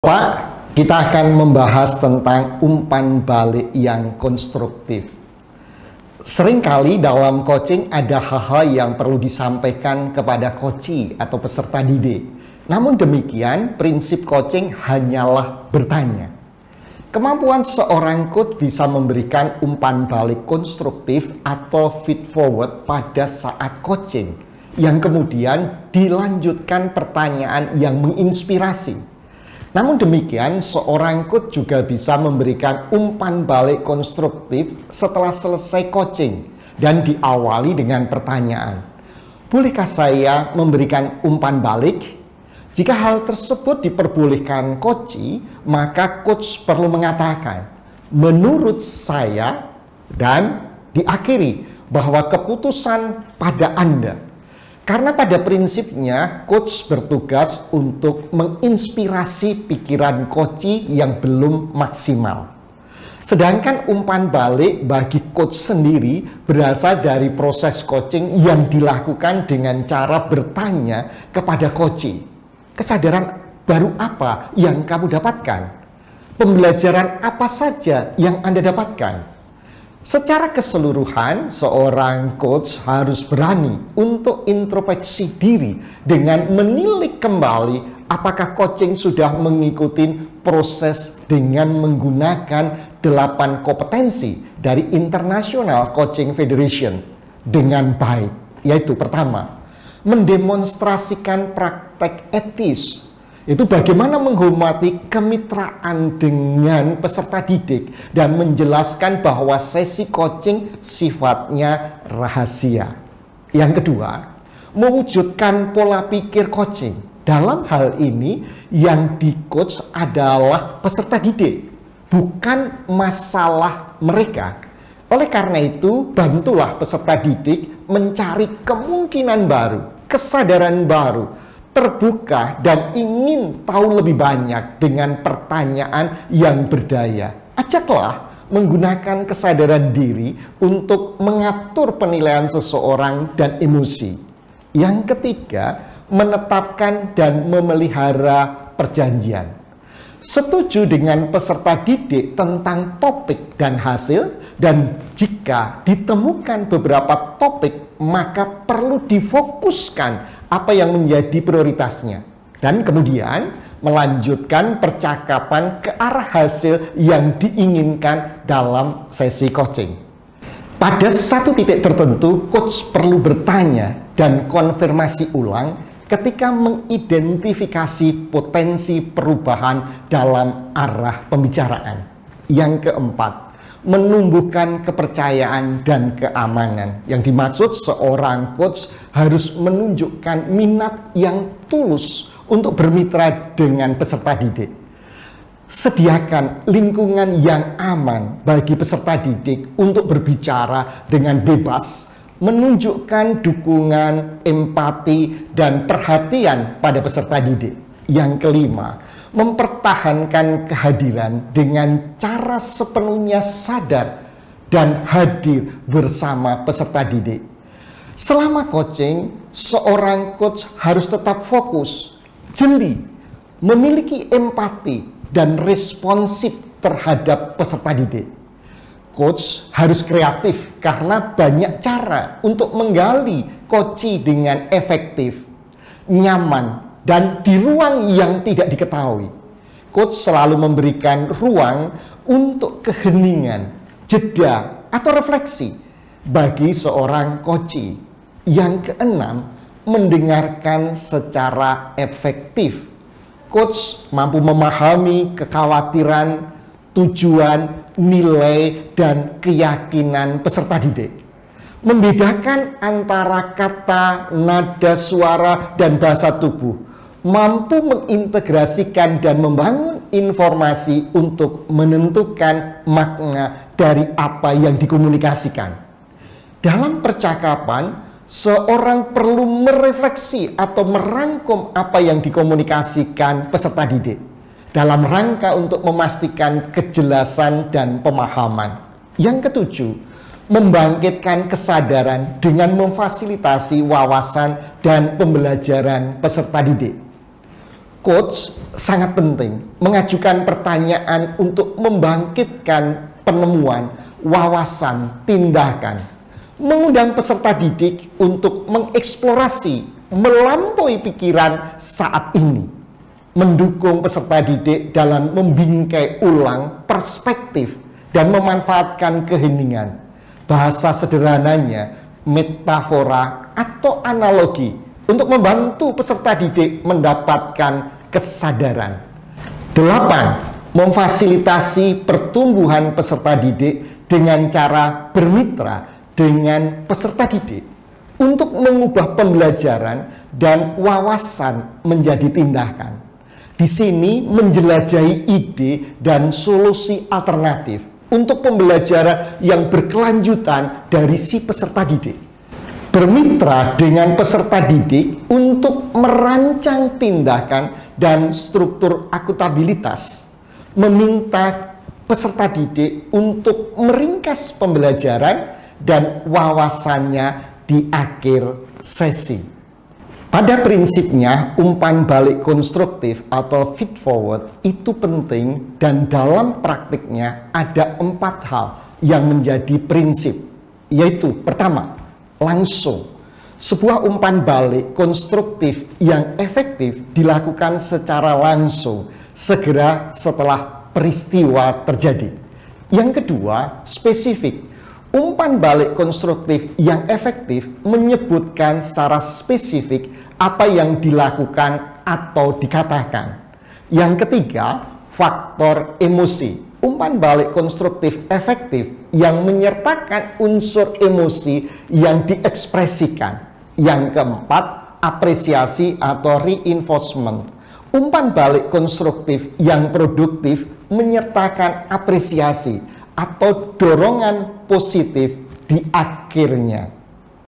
Pak, kita akan membahas tentang umpan balik yang konstruktif. Seringkali dalam coaching ada hal-hal yang perlu disampaikan kepada coachee atau peserta didik. Namun demikian, prinsip coaching hanyalah bertanya. Kemampuan seorang coach bisa memberikan umpan balik konstruktif atau feed forward pada saat coaching, yang kemudian dilanjutkan pertanyaan yang menginspirasi. Namun demikian, seorang coach juga bisa memberikan umpan balik konstruktif setelah selesai coaching dan diawali dengan pertanyaan, "Bolehkah saya memberikan umpan balik?" Jika hal tersebut diperbolehkan coachee, maka coach perlu mengatakan, "Menurut saya," dan diakhiri bahwa keputusan pada Anda. Karena pada prinsipnya, coach bertugas untuk menginspirasi pikiran coachee yang belum maksimal. Sedangkan umpan balik bagi coach sendiri berasal dari proses coaching yang dilakukan dengan cara bertanya kepada coachee. Kesadaran baru apa yang kamu dapatkan? Pembelajaran apa saja yang Anda dapatkan? Secara keseluruhan, seorang coach harus berani untuk introspeksi diri dengan menilik kembali apakah coaching sudah mengikuti proses dengan menggunakan 8 kompetensi dari International Coaching Federation dengan baik. Yaitu pertama, mendemonstrasikan praktek etis. Itu bagaimana menghormati kemitraan dengan peserta didik dan menjelaskan bahwa sesi coaching sifatnya rahasia. Yang kedua, mewujudkan pola pikir coaching. Dalam hal ini yang di-coach adalah peserta didik, bukan masalah mereka. Oleh karena itu, bantulah peserta didik mencari kemungkinan baru, kesadaran baru, terbuka dan ingin tahu lebih banyak dengan pertanyaan yang berdaya. Ajaklah menggunakan kesadaran diri untuk mengatur penilaian seseorang dan emosi. Yang ketiga, menetapkan dan memelihara perjanjian. Setuju dengan peserta didik tentang topik dan hasil, dan jika ditemukan beberapa topik, maka perlu difokuskan apa yang menjadi prioritasnya. Dan kemudian melanjutkan percakapan ke arah hasil yang diinginkan dalam sesi coaching. Pada satu titik tertentu, coach perlu bertanya dan konfirmasi ulang ketika mengidentifikasi potensi perubahan dalam arah pembicaraan. Yang keempat, menumbuhkan kepercayaan dan keamanan. Yang dimaksud, seorang coach harus menunjukkan minat yang tulus untuk bermitra dengan peserta didik. Sediakan lingkungan yang aman bagi peserta didik untuk berbicara dengan bebas, menunjukkan dukungan, empati, dan perhatian pada peserta didik. Yang kelima, mempertahankan kehadiran dengan cara sepenuhnya sadar dan hadir bersama peserta didik. Selama coaching, seorang coach harus tetap fokus, jeli, memiliki empati, dan responsif terhadap peserta didik. Coach harus kreatif karena banyak cara untuk menggali coachee dengan efektif, nyaman, dan di ruang yang tidak diketahui. Coach selalu memberikan ruang untuk keheningan, jeda, atau refleksi bagi seorang coachee. Yang keenam, mendengarkan secara efektif. Coach mampu memahami kekhawatiran, tujuan, nilai, dan keyakinan peserta didik. Membedakan antara kata, nada suara, dan bahasa tubuh. Mampu mengintegrasikan dan membangun informasi untuk menentukan makna dari apa yang dikomunikasikan. Dalam percakapan, seorang perlu merefleksi atau merangkum apa yang dikomunikasikan peserta didik dalam rangka untuk memastikan kejelasan dan pemahaman. Yang ketujuh, membangkitkan kesadaran dengan memfasilitasi wawasan dan pembelajaran peserta didik. Coach sangat penting mengajukan pertanyaan untuk membangkitkan penemuan, wawasan, tindakan. Mengundang peserta didik untuk mengeksplorasi, melampaui pikiran saat ini. Mendukung peserta didik dalam membingkai ulang perspektif dan memanfaatkan keheningan. Bahasa sederhananya, metafora atau analogi untuk membantu peserta didik mendapatkan kesadaran. 8. Memfasilitasi pertumbuhan peserta didik dengan cara bermitra dengan peserta didik untuk mengubah pembelajaran dan wawasan menjadi tindakan. Di sini menjelajahi ide dan solusi alternatif untuk pembelajaran yang berkelanjutan dari si peserta didik. Bermitra dengan peserta didik untuk merancang tindakan dan struktur akuntabilitas. Meminta peserta didik untuk meringkas pembelajaran dan wawasannya di akhir sesi. Pada prinsipnya, umpan balik konstruktif atau feed forward itu penting, dan dalam praktiknya ada 4 hal yang menjadi prinsip, yaitu pertama, langsung. Sebuah umpan balik konstruktif yang efektif dilakukan secara langsung, segera setelah peristiwa terjadi. Yang kedua, spesifik. Umpan balik konstruktif yang efektif menyebutkan secara spesifik apa yang dilakukan atau dikatakan. Yang ketiga, faktor emosi. Umpan balik konstruktif efektif yang menyertakan unsur emosi yang diekspresikan. Yang keempat, apresiasi atau reinforcement. Umpan balik konstruktif yang produktif menyertakan apresiasi atau dorongan positif di akhirnya.